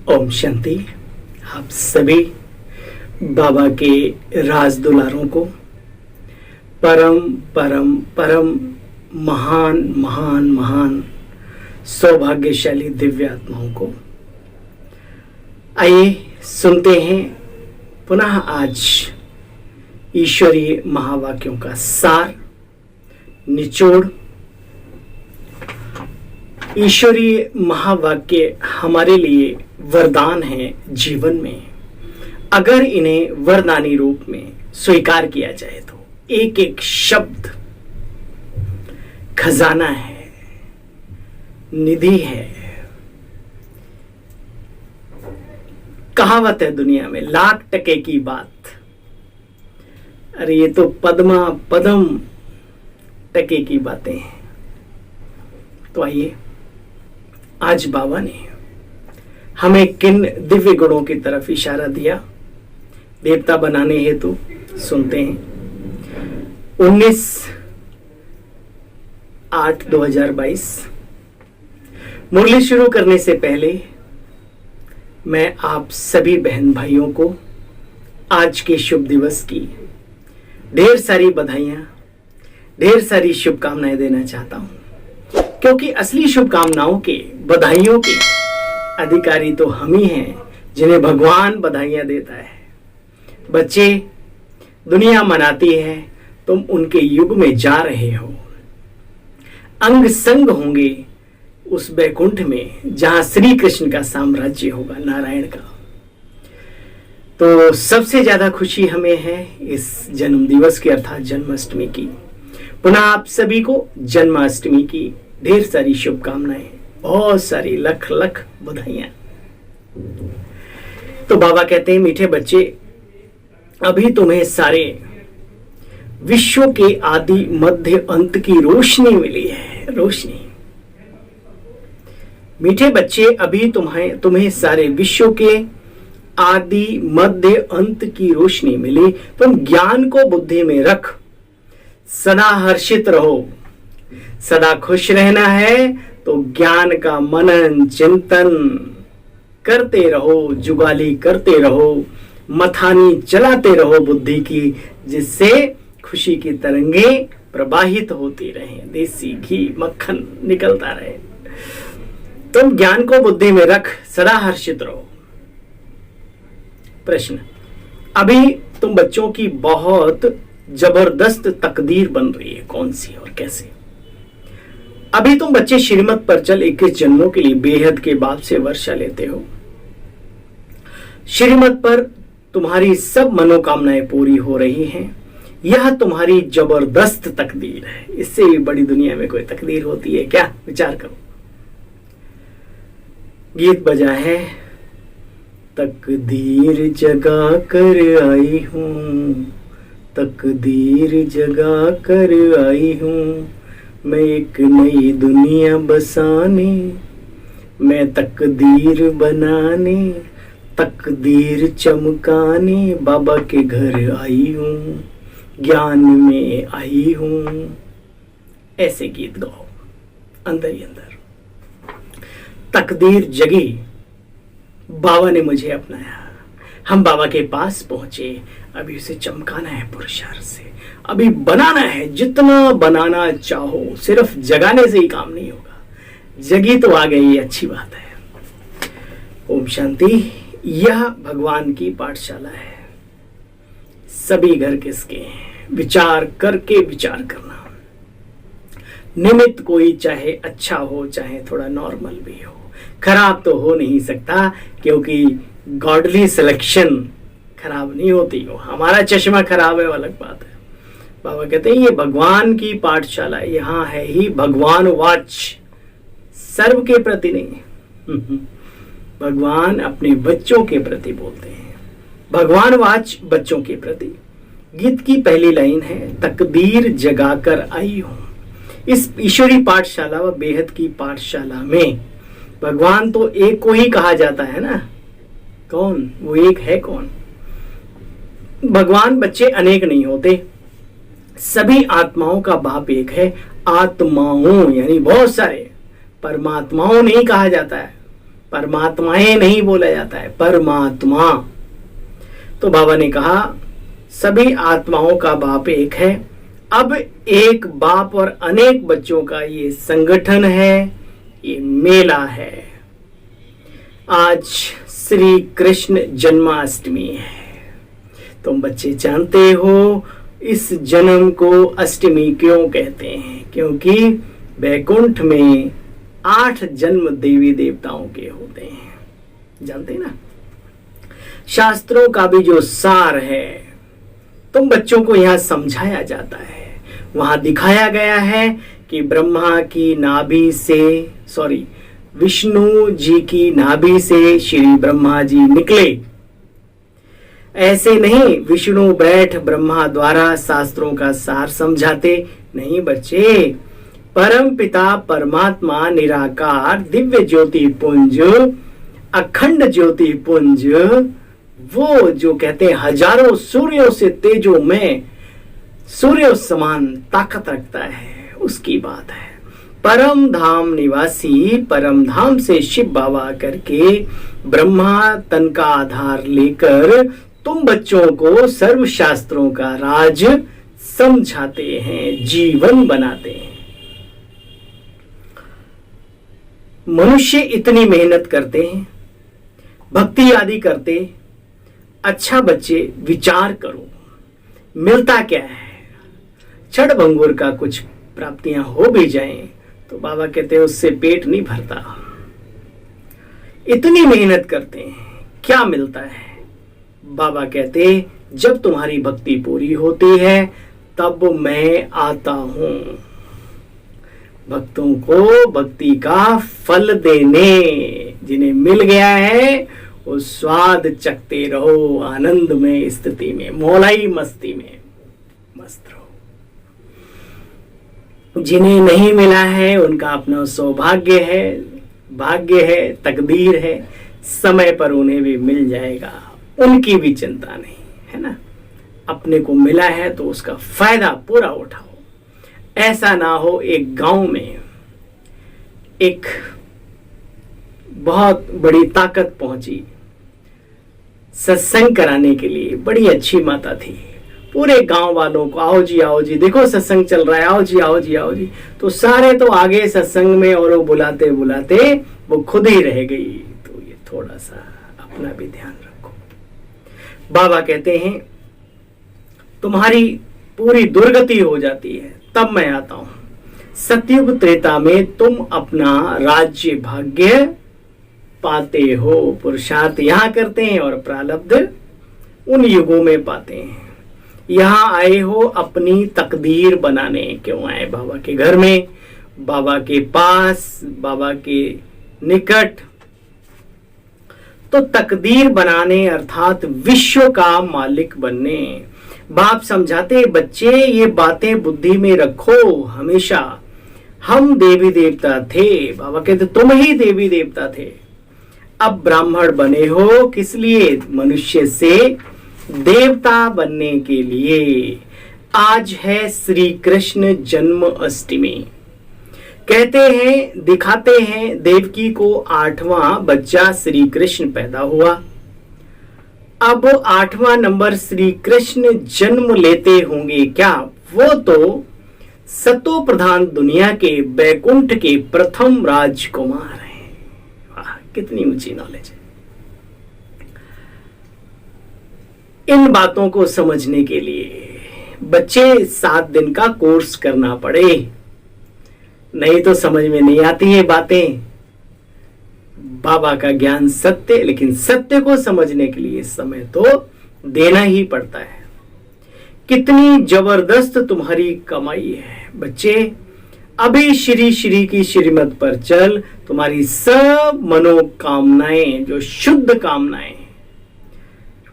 ओम शांति। आप सभी बाबा के राज दुलारों को, परम परम परम महान महान महान सौभाग्यशाली दिव्य आत्माओं को, आइए सुनते हैं पुनः आज ईश्वरीय महावाक्यों का सार, निचोड़। ईश्वरीय महावाक्य हमारे लिए वरदान है जीवन में। अगर इन्हें वरदानी रूप में स्वीकार किया जाए तो एक एक शब्द खजाना है, निधि है। कहावत है दुनिया में, लाख टके की बात। अरे ये तो पद्मा पदम टके की बातें हैं। तो आइए, आज बाबा ने हमें किन दिव्य गुणों की तरफ इशारा दिया देवता बनाने हेतु, सुनते हैं। 19/8/2022। मुरली शुरू करने से पहले मैं आप सभी बहन भाइयों को आज के शुभ दिवस की ढेर सारी बधाइयां, ढेर सारी शुभकामनाएं देना चाहता हूं, क्योंकि असली शुभकामनाओं के, बधाइयों के अधिकारी तो हम ही हैं जिन्हें भगवान बधाइयां देता है। बच्चे, दुनिया मनाती है, तुम उनके युग में जा रहे हो। अंग संग होंगे उस बैकुंठ में जहां श्री कृष्ण का साम्राज्य होगा, नारायण का। तो सबसे ज्यादा खुशी हमें है इस जन्म दिवस की, अर्थात जन्माष्टमी की। पुनः आप सभी को जन्माष्टमी की ढेर सारी शुभकामनाएं, बहुत सारी लख लख बधाइयां। तो बाबा कहते हैं, मीठे बच्चे, अभी तुम्हें सारे विश्व के आदि मध्य अंत की रोशनी मिली है। रोशनी। मीठे बच्चे, अभी तुम्हें सारे विश्व के आदि मध्य अंत की रोशनी मिली। तुम ज्ञान को बुद्धि में रख, सदा हर्षित रहो। सदा खुश रहना है तो ज्ञान का मनन चिंतन करते रहो, जुगाली करते रहो, मथानी चलाते रहो बुद्धि की, जिससे खुशी की तरंगें प्रवाहित होती रहें, देसी घी मक्खन निकलता रहे। तुम ज्ञान को बुद्धि में रख, सदा हर्षित रहो। प्रश्न, अभी तुम बच्चों की बहुत जबरदस्त तकदीर बन रही है, कौन सी और कैसे? अभी तुम बच्चे श्रीमत पर चल 21 जन्मों के लिए बेहद के बाप से वर्षा लेते हो। श्रीमत पर तुम्हारी सब मनोकामनाएं पूरी हो रही हैं। यह तुम्हारी जबरदस्त तकदीर है। इससे भी बड़ी दुनिया में कोई तकदीर होती है क्या? विचार करो। गीत बजा है, तकदीर जगा कर आई हूं, तकदीर जगा कर आई हूं, मैं एक नई दुनिया बसाने, मैं तकदीर बनाने, तकदीर चमकाने बाबा के घर आई हूँ, ज्ञान में आई हूँ। ऐसे गीत गाओ अंदर ही अंदर। तकदीर जगी, बाबा ने मुझे अपनाया, हम बाबा के पास पहुंचे। अभी उसे चमकाना है पुरुषार्थ से, अभी बनाना है, जितना बनाना चाहो। सिर्फ जगाने से ही काम नहीं होगा। जगी तो आ गई, अच्छी बात है। ओम शांति। यह भगवान की पाठशाला है। सभी घर किसके हैं? विचार करके विचार करना। निमित्त कोई चाहे अच्छा हो, चाहे थोड़ा नॉर्मल भी हो, खराब तो हो नहीं सकता, क्योंकि गॉडली सिलेक्शन खराब नहीं होती हो। हमारा चश्मा खराब है, वो अलग बात है। बाबा कहते हैं ये भगवान की पाठशाला, यहाँ है ही भगवान वाच, सर्व के प्रति नहीं। भगवान अपने बच्चों के प्रति बोलते हैं। भगवान वाच बच्चों के प्रति। गीत की पहली लाइन है, तकदीर जगाकर आई हूं। इस ईश्वरी पाठशाला व बेहद की पाठशाला में भगवान तो एक को ही कहा जाता है ना। कौन? वो एक है कौन? भगवान बच्चे अनेक नहीं होते, सभी आत्माओं का बाप एक है। आत्माओं यानी बहुत सारे, परमात्माओं नहीं कहा जाता है। परमात्माएं नहीं बोला जाता है, परमात्मा। तो बाबा ने कहा सभी आत्माओं का बाप एक है। अब एक बाप और अनेक बच्चों का ये संगठन है, ये मेला है। आज श्री कृष्ण जन्माष्टमी है। तुम बच्चे जानते हो इस जन्म को अष्टमी क्यों कहते हैं? क्योंकि वैकुंठ में 8 जन्म देवी देवताओं के होते हैं, जानते हैं ना। शास्त्रों का भी जो सार है तुम बच्चों को यहाँ समझाया जाता है। वहां दिखाया गया है कि ब्रह्मा की नाभि से, विष्णु जी की नाभि से श्री ब्रह्मा जी निकले। ऐसे नहीं विष्णु बैठ ब्रह्मा द्वारा शास्त्रों का सार समझाते नहीं बच्चे। परम पिता परमात्मा निराकार दिव्य ज्योति पुंज, अखंड ज्योति पुंज, वो जो कहते हैं हजारों सूर्यों से तेजो में सूर्य समान ताकत रखता है, उसकी बात है। परम धाम निवासी परम धाम से शिव बाबा करके ब्रह्मा तन का आधार लेकर तुम बच्चों को सर्व शास्त्रों का राज समझाते हैं, जीवन बनाते हैं। मनुष्य इतनी मेहनत करते हैं, भक्ति आदि करते। अच्छा बच्चे विचार करो, मिलता क्या है? क्षण भंगुर का कुछ प्राप्तियां हो भी जाएं तो बाबा कहते हैं उससे पेट नहीं भरता। इतनी मेहनत करते हैं, क्या मिलता है? बाबा कहते जब तुम्हारी भक्ति पूरी होती है तब मैं आता हूं भक्तों को भक्ति का फल देने। जिन्हें मिल गया है वो स्वाद चखते रहो, आनंद में स्थिति में, मौलाई मस्ती में मस्त रहो। जिन्हें नहीं मिला है उनका अपना सौभाग्य है, भाग्य है, तकदीर है, समय पर उन्हें भी मिल जाएगा, उनकी भी चिंता नहीं है ना। अपने को मिला है तो उसका फायदा पूरा उठाओ। ऐसा ना हो एक गांव में एक बहुत बड़ी ताकत पहुंची सत्संग कराने के लिए, बड़ी अच्छी माता थी। पूरे गांव वालों को आओ जी देखो सत्संग चल रहा है, आओ जी। तो सारे तो आगे सत्संग में और वो बुलाते बुलाते वो खुद ही रह गई। तो ये थोड़ा सा अपना भी ध्यान रखो। बाबा कहते हैं तुम्हारी पूरी दुर्गति हो जाती है तब मैं आता हूं। सतयुग त्रेता में तुम अपना राज्य भाग्य पाते हो, पुरुषार्थ यहां करते हैं और प्रारब्ध उन युगों में पाते हैं। यहां आए हो अपनी तकदीर बनाने। क्यों आए? बाबा के घर में, बाबा के पास, बाबा के निकट। तो तकदीर बनाने अर्थात विश्व का मालिक बनने। बाप समझाते बच्चे ये बातें बुद्धि में रखो हमेशा। हम देवी देवता थे, बाबा कहते तुम ही देवी देवता थे। अब ब्राह्मण बने हो किस लिए? मनुष्य से देवता बनने के लिए। आज है श्री कृष्ण जन्म अष्टमी। कहते हैं, दिखाते हैं देवकी को 8वां बच्चा श्री कृष्ण पैदा हुआ। अब 8वां नंबर श्री कृष्ण जन्म लेते होंगे क्या? वो तो सतो प्रधान दुनिया के बैकुंठ के प्रथम राजकुमार हैं। वाह, कितनी ऊंची नॉलेज है। इन बातों को समझने के लिए बच्चे 7 दिन का कोर्स करना पड़े, नहीं तो समझ में नहीं आती ये बातें। बाबा का ज्ञान सत्य, लेकिन सत्य को समझने के लिए समय तो देना ही पड़ता है। कितनी जबरदस्त तुम्हारी कमाई है बच्चे। अभी श्री श्री की श्रीमत पर चल, तुम्हारी सब मनोकामनाएं, जो शुद्ध कामनाएं,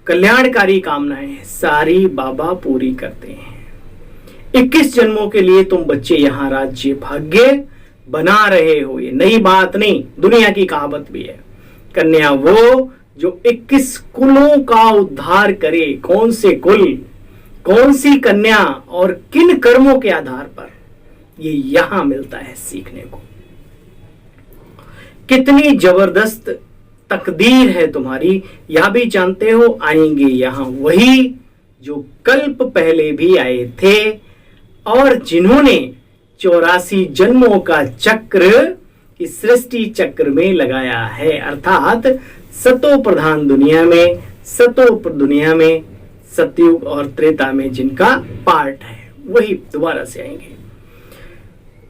कल्याणकारी कामनाएं, सारी बाबा पूरी करते हैं। 21 जन्मों के लिए तुम बच्चे यहाँ राज्य भाग्य बना रहे हो। ये नई बात नहीं, दुनिया की कहावत भी है। कन्या वो जो 21 कुलों का उद्धार करे। कौन से कुल, कौन सी कन्या और किन कर्मों के आधार पर, ये यहां मिलता है सीखने को। कितनी जबरदस्त तकदीर है तुम्हारी, यह भी जानते हो आएंगे यहाँ वही जो कल्प पहले भी आए थे, और जिन्होंने 84 जन्मों का चक्र इस सृष्टि चक्र में लगाया है। अर्थात सतो प्रधान दुनिया में, दुनिया में सतयुग और त्रेता में जिनका पार्ट है, वही दोबारा से आएंगे,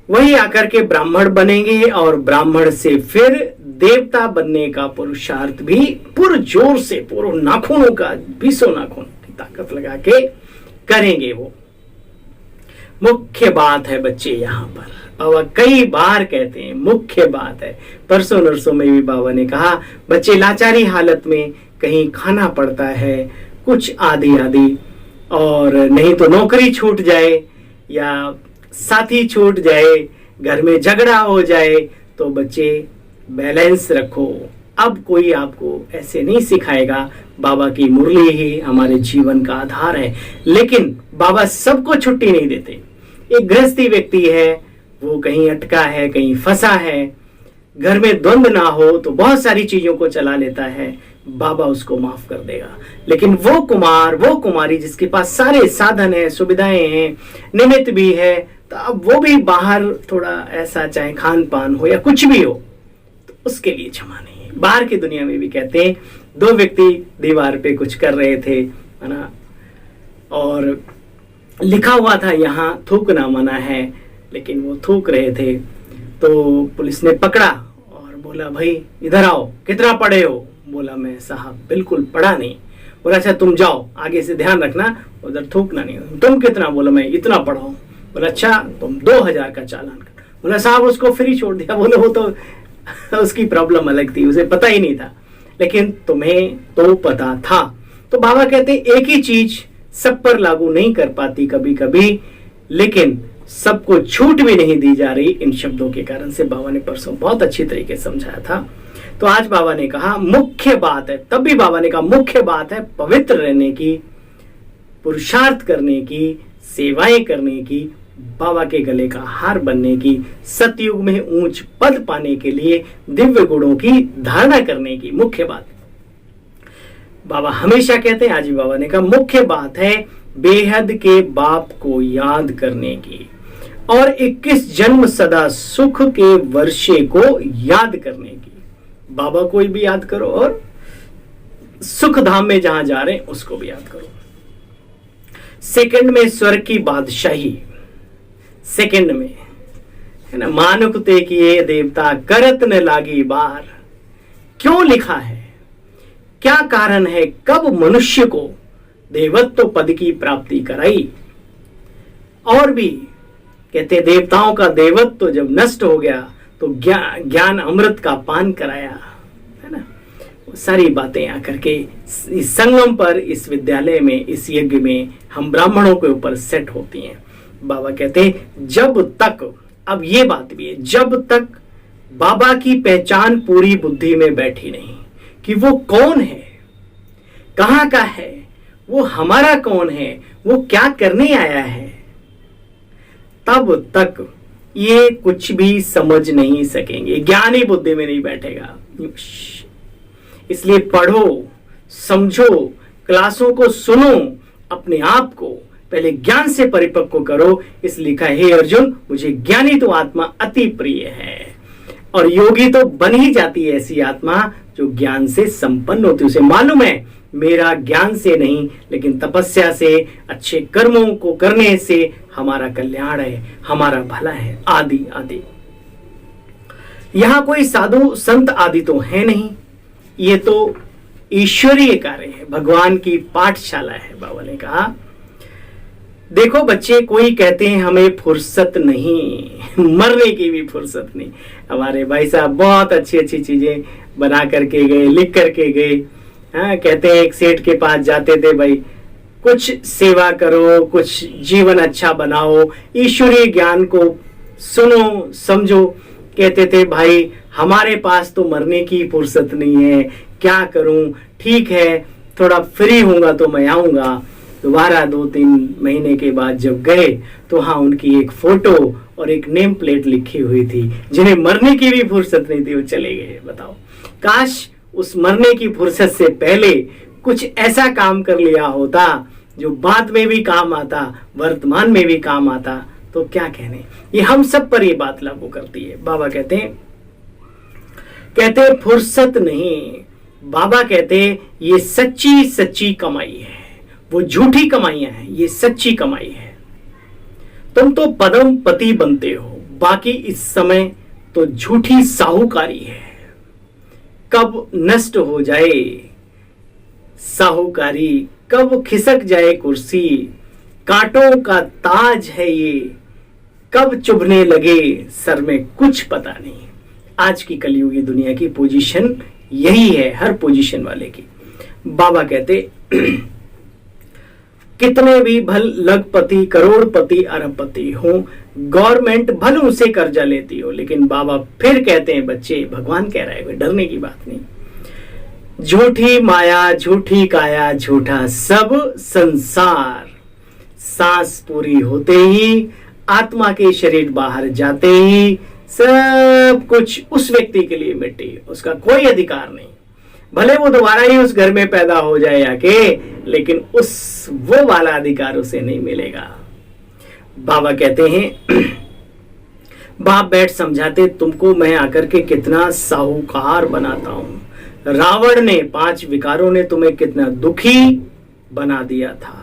वही आकर के ब्राह्मण बनेंगे, और ब्राह्मण से फिर देवता बनने का पुरुषार्थ भी पुरजोर से, पूरे नाखूनों का, 20 नाखून की ताकत लगा के करेंगे। वो मुख्य बात है बच्चे यहाँ पर, और कई बार कहते हैं मुख्य बात है। परसों नरसों में भी बाबा ने कहा बच्चे लाचारी हालत में कहीं खाना पड़ता है, कुछ आदि आदि, और नहीं तो नौकरी छूट जाए या साथी छूट जाए, घर में झगड़ा हो जाए, तो बच्चे बैलेंस रखो। अब कोई आपको ऐसे नहीं सिखाएगा, बाबा की मुरली ही हमारे जीवन का आधार है, लेकिन बाबा सबको छुट्टी नहीं देते। एक गृहस्थी व्यक्ति है, वो कहीं अटका है, कहीं फंसा है, घर में द्वंद्व ना हो तो बहुत सारी चीजों को चला लेता है, बाबा उसको माफ कर देगा। लेकिन वो कुमार, वो कुमारी जिसके पास सारे साधन है, सुविधाएं हैं, निमित्त भी है, तो अब वो भी बाहर थोड़ा ऐसा, चाहे खान पान हो या कुछ भी हो, तो उसके लिए क्षमा नहीं है। बाहर की दुनिया में भी कहते हैं, 2 व्यक्ति दीवार पे कुछ कर रहे थे, है ना, और लिखा हुआ था यहाँ थूकना मना है, लेकिन वो थूक रहे थे, तो पुलिस ने पकड़ा और बोला भाई इधर आओ, कितना पढ़े हो? बोला मैं साहब बिल्कुल पढ़ा नहीं। बोला अच्छा तुम जाओ, आगे से ध्यान रखना, उधर थूकना नहीं। तुम कितना? बोला मैं इतना पढ़ा हूं। बोला अच्छा तुम 2000 का चालान कर। बोला साहब उसको फ्री छोड़ दिया। बोले वो तो उसकी प्रॉब्लम अलग थी, उसे पता ही नहीं था, लेकिन तुम्हें तो पता था। तो बाबा कहते एक ही चीज सब पर लागू नहीं कर पाती कभी कभी, लेकिन सबको छूट भी नहीं दी जा रही इन शब्दों के कारण से। बाबा ने परसों बहुत अच्छी तरीके से समझाया था। तो आज बाबा ने कहा मुख्य बात है, तब भी बाबा ने कहा मुख्य बात है पवित्र रहने की, पुरुषार्थ करने की, सेवाएं करने की, बाबा के गले का हार बनने की, सतयुग में ऊंच पद पाने के लिए दिव्य गुणों की धारणा करने की मुख्य बात बाबा हमेशा कहते हैं। आज भी बाबा ने कहा मुख्य बात है बेहद के बाप को याद करने की, और 21 जन्म सदा सुख के वर्षे को याद करने की। बाबा को भी याद करो और सुख धाम में जहां जा रहे हैं उसको भी याद करो। सेकंड में स्वर्ग की बादशाही, सेकंड में है ना, मानुक ते किए देवता करत न लागी बार। क्यों लिखा है, क्या कारण है, कब मनुष्य को देवत्व पद की प्राप्ति कराई? और भी कहते देवताओं का देवत्व जब नष्ट हो गया तो ज्ञान अमृत का पान कराया, है ना। सारी बातें आकर के इस संगम पर, इस विद्यालय में, इस यज्ञ में हम ब्राह्मणों के ऊपर सेट होती हैं। बाबा कहते जब तक, अब ये बात भी है, जब तक बाबा की पहचान पूरी बुद्धि में बैठी नहीं कि वो कौन है, कहां का है, वो हमारा कौन है, वो क्या करने आया है, तब तक ये कुछ भी समझ नहीं सकेंगे, ज्ञान ही बुद्धि में नहीं बैठेगा। इसलिए पढ़ो, समझो, क्लासों को सुनो, अपने आप को पहले ज्ञान से परिपक्व करो। इसलिए लिखा हे अर्जुन मुझे ज्ञानी तो आत्मा अति प्रिय है, और योगी तो बन ही जाती है ऐसी आत्मा जो ज्ञान से संपन्न होती है। उसे मालूम है मेरा ज्ञान से नहीं, लेकिन तपस्या से, अच्छे कर्मों को करने से हमारा कल्याण है, हमारा भला है, आदि आदि। यहां कोई साधु संत आदि तो है नहीं, ये तो ईश्वरीय कार्य है, भगवान की पाठशाला है। बाबा ने कहा देखो बच्चे, कोई कहते हैं हमें फुर्सत नहीं, मरने की भी फुर्सत नहीं। हमारे भाई साहब बहुत अच्छी अच्छी चीजें बना करके गए, लिख करके गए। हाँ, कहते हैं एक सेठ के पास जाते थे, भाई कुछ सेवा करो, कुछ जीवन अच्छा बनाओ, ईश्वरीय ज्ञान को सुनो समझो। कहते थे भाई हमारे पास तो मरने की फुर्सत नहीं है, क्या करूं, ठीक है थोड़ा फ्री होऊंगा तो मैं आऊंगा। दोबारा 2-3 महीने के बाद जब गए तो हाँ, उनकी एक फोटो और एक नेम प्लेट लिखी हुई थी। जिन्हें मरने की भी फुर्सत नहीं थी वो चले गए। बताओ, काश उस मरने की फुर्सत से पहले कुछ ऐसा काम कर लिया होता जो बाद में भी काम आता, वर्तमान में भी काम आता, तो क्या कहने। ये हम सब पर ये बात लागू करती है। बाबा कहते हैं फुर्सत नहीं, बाबा कहते ये सच्ची सच्ची कमाई है, वो झूठी कमाइयां हैं, ये सच्ची कमाई है। तुम तो पदम पति बनते हो, बाकी इस समय तो झूठी साहूकारी है। कब नष्ट हो जाए साहूकारी, कब खिसक जाए कुर्सी, कांटों का ताज है ये, कब चुभने लगे सर में कुछ पता नहीं। आज की कलयुगी दुनिया की पोजीशन यही है, हर पोजीशन वाले की। बाबा कहते कितने भी भल लखपति करोड़पति अरबपति हो, गवर्नमेंट भल उनसे कर्जा लेती हो, लेकिन बाबा फिर कहते हैं बच्चे, भगवान कह रहा है, कोई डरने की बात नहीं। झूठी माया झूठी काया झूठा सब संसार, सांस पूरी होते ही आत्मा के शरीर बाहर जाते ही सब कुछ उस व्यक्ति के लिए मिट्टी, उसका कोई अधिकार नहीं। भले वो दोबारा ही उस घर में पैदा हो जाए आके, लेकिन वो वाला अधिकार उसे नहीं मिलेगा। बाबा कहते हैं बाप बैठ समझाते, तुमको मैं आकर के कितना साहूकार बनाता हूं। रावण ने 5 विकारों ने तुम्हें कितना दुखी बना दिया था।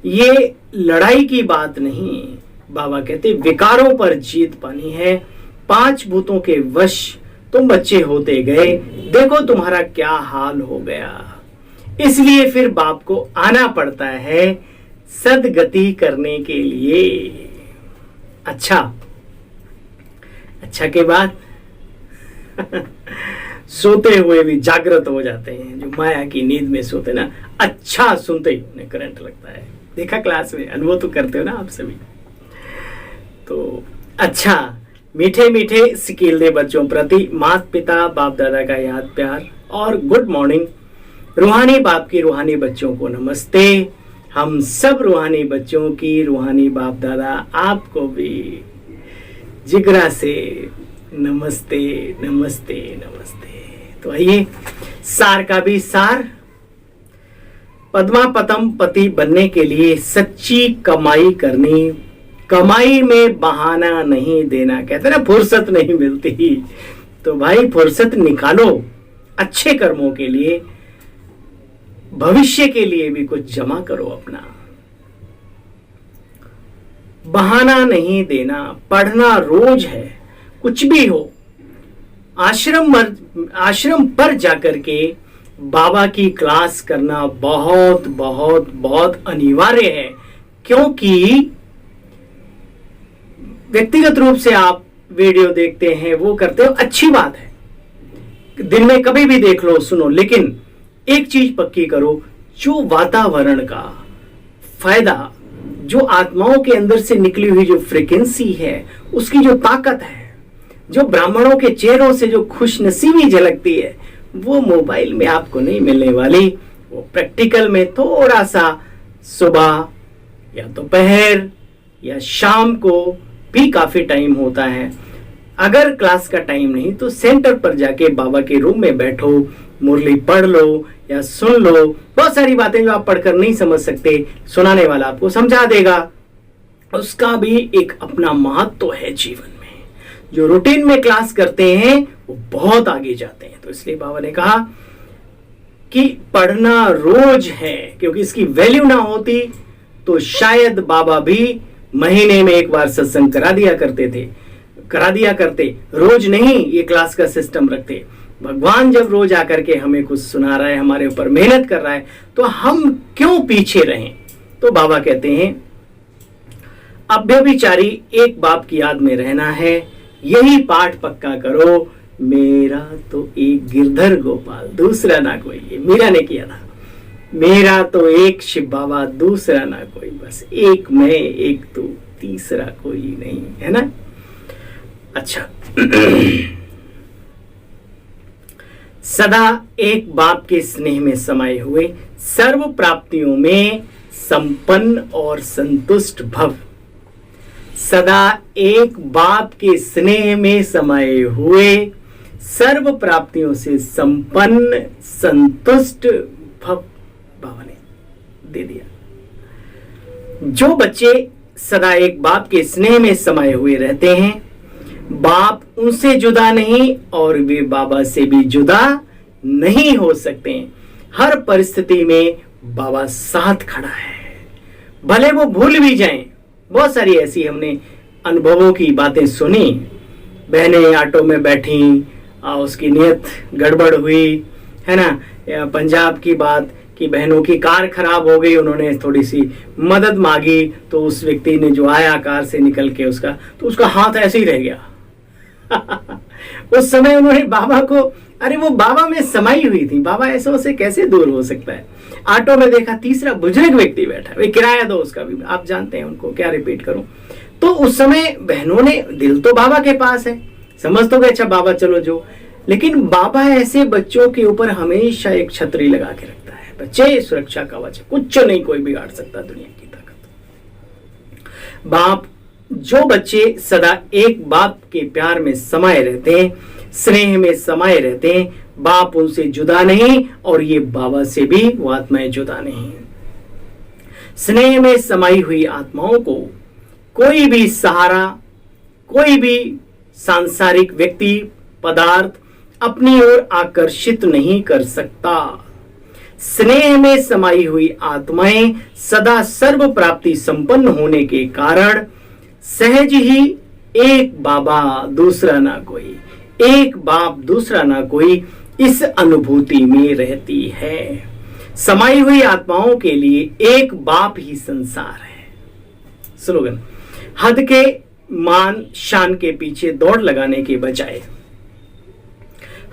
ये लड़ाई की बात नहीं, बाबा कहते विकारों पर जीत पानी है। 5 भूतों के वश तुम बच्चे होते गए, देखो तुम्हारा क्या हाल हो गया। इसलिए फिर बाप को आना पड़ता है सदगति करने के लिए। अच्छा के बाद सोते हुए भी जागृत हो जाते हैं, जो माया की नींद में सोते ना, अच्छा सुनते ही उन्हें करंट लगता है। देखा क्लास में, अनुभव तो करते हो ना आप सभी। तो अच्छा, मीठे मीठे सिकीलदे बच्चों प्रति माता पिता बाप दादा का याद प्यार और गुड मॉर्निंग। रूहानी बाप की रूहानी बच्चों को नमस्ते। हम सब रूहानी बच्चों की रूहानी बाप दादा आपको भी जिगरा से नमस्ते नमस्ते नमस्ते। तो आइए, सार का भी सार। पद्मा पतम पति बनने के लिए सच्ची कमाई करनी, कमाई में बहाना नहीं देना। कहते ना फुर्सत नहीं मिलती, तो भाई फुर्सत निकालो अच्छे कर्मों के लिए, भविष्य के लिए भी कुछ जमा करो अपना। बहाना नहीं देना, पढ़ना रोज है, कुछ भी हो। आश्रम पर जाकर के बाबा की क्लास करना बहुत बहुत बहुत अनिवार्य है, क्योंकि व्यक्तिगत रूप से आप वीडियो देखते हैं, वो करते हो, अच्छी बात है, दिन में कभी भी देख लो सुनो, लेकिन एक चीज पक्की करो, जो वातावरण का फायदा, जो आत्माओं के अंदर से निकली हुई जो फ्रीक्वेंसी है, उसकी जो ताकत है, जो ब्राह्मणों के चेहरों से जो खुशनसीबी झलकती है, वो मोबाइल में आपको नहीं मिलने वाली। वो प्रैक्टिकल में थोड़ा सा सुबह या दोपहर या शाम को भी काफी टाइम होता है। अगर क्लास का टाइम नहीं तो सेंटर पर जाके बाबा के रूम में बैठो, मुरली पढ़ लो या सुन लो। बहुत सारी बातें जो आप पढ़कर नहीं समझ सकते, सुनाने वाला आपको समझा देगा। उसका भी एक अपना महत्व है जीवन में। जो रूटीन में क्लास करते हैं वो बहुत आगे जाते हैं। तो इसलिए बाबा ने कहा कि पढ़ना रोज है, क्योंकि इसकी वैल्यू ना होती तो शायद बाबा भी महीने में एक बार सत्संग करा दिया करते, रोज नहीं ये क्लास का सिस्टम रखते। भगवान जब रोज आकर के हमें कुछ सुना रहा है, हमारे ऊपर मेहनत कर रहा है, तो हम क्यों पीछे रहें। तो बाबा कहते हैं अभ्यभिचारी एक बाप की याद में रहना है, यही पाठ पक्का करो। मेरा तो एक गिरधर गोपाल, दूसरा ना कोई। ये मीरा ने किया था, मेरा तो एक शिव बाबा, दूसरा ना कोई, बस एक मैं एक तू, तीसरा कोई नहीं, है ना। अच्छा सदा एक बाप के स्नेह में समाये हुए, सर्व प्राप्तियों में संपन्न और संतुष्ट भव। सदा एक बाप के स्नेह में समाये हुए, सर्व प्राप्तियों से संपन्न संतुष्ट भव। बाबा ने दे दिया। जो बच्चे सदा एक बाप के स्नेह में समाये हुए रहते हैं, बाप उनसे जुदा नहीं और वे बाबा से भी जुदा नहीं हो सकते। हर परिस्थिति में बाबा साथ खड़ा है, भले वो भूल भी जाएं। बहुत सारी ऐसी हमने अनुभवों की बातें सुनी। बहनें ऑटो में बैठी, उसकी नियत गड़बड़ हुई, है ना। पंजाब की बात कि बहनों की कार खराब हो गई, उन्होंने थोड़ी सी मदद मांगी, तो उस व्यक्ति ने जो आया कार से निकल के उसका हाथ ऐसे ही रह गया। उस समय उन्होंने बाबा को, अरे वो बाबा में समाई हुई थी, बाबा ऐसे से कैसे दूर हो सकता है। ऑटो में देखा तीसरा बुजुर्ग व्यक्ति बैठा, वे किराया दो उसका भी, आप जानते हैं उनको, क्या रिपीट करूं। तो उस समय बहनों ने, दिल तो बाबा के पास है, समझ तो गए अच्छा बाबा चलो जो, लेकिन बाबा ऐसे बच्चों के ऊपर हमेशा एक छतरी लगा के रखता है। बच्चे सुरक्षा कवच, कुछ नहीं कोई बिगाड़ सकता दुनिया की ताकत। बाप, जो बच्चे सदा एक बाप के प्यार में समाये रहते हैं, स्नेह में समाये रहते हैं, बाप उनसे जुदा नहीं और ये बाबा से भी वो आत्माएं जुदा नहीं। स्नेह में समाई हुई आत्माओं को कोई भी सहारा, कोई भी सांसारिक व्यक्ति, पदार्थ अपनी ओर आकर्षित नहीं कर सकता। स्नेह में समाई हुई आत्माएं सदा सर्व प्राप्ति संपन्न होने के कारण सहज ही एक बाबा दूसरा ना कोई, एक बाप दूसरा ना कोई इस अनुभूति में रहती है। समाई हुई आत्माओं के लिए एक बाप ही संसार है। स्लोगन, हद के मान शान के पीछे दौड़ लगाने के बजाय,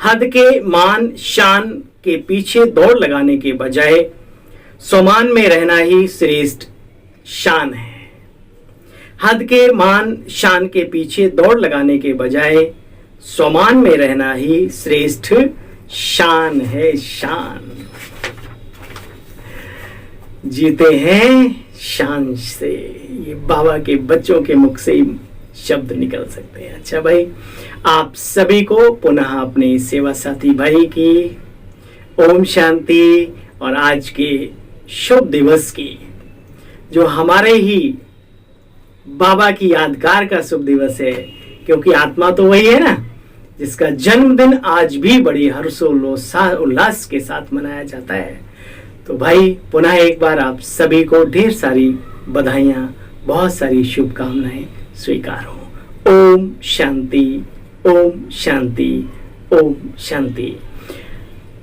हद के मान शान के पीछे दौड़ लगाने के बजाय स्वमान में रहना ही श्रेष्ठ शान है। हद के मान शान के पीछे दौड़ लगाने के बजाय स्वमान में रहना ही श्रेष्ठ शान है। शान जीते हैं शान से, ये बाबा के बच्चों के मुख से ही शब्द निकल सकते हैं। अच्छा भाई, आप सभी को पुनः अपने सेवा साथी भाई की ओम शांति और आज के शुभ दिवस की, जो हमारे ही बाबा की यादगार का शुभ दिवस है, क्योंकि आत्मा तो वही है ना जिसका जन्मदिन आज भी बड़ी हर्षोल्लास के साथ मनाया जाता है। तो भाई पुनः एक बार आप सभी को ढेर सारी बधाइयां, बहुत सारी शुभकामनाएं स्वीकार हो। ओम शांति, ओम शांति, ओम शांति।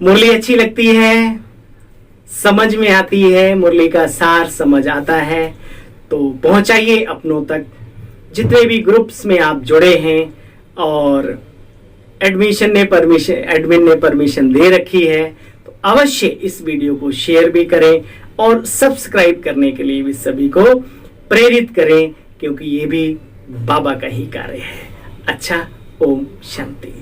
मुरली अच्छी लगती है, समझ में आती है, मुरली का सार समझ आता है तो पहुंचाइए अपनों तक। जितने भी ग्रुप्स में आप जुड़े हैं और एडमिन ने परमिशन दे रखी है तो अवश्य इस वीडियो को शेयर भी करें और सब्सक्राइब करने के लिए भी सभी को प्रेरित करें, क्योंकि ये भी बाबा का ही कार्य है। अच्छा, ओम शांति।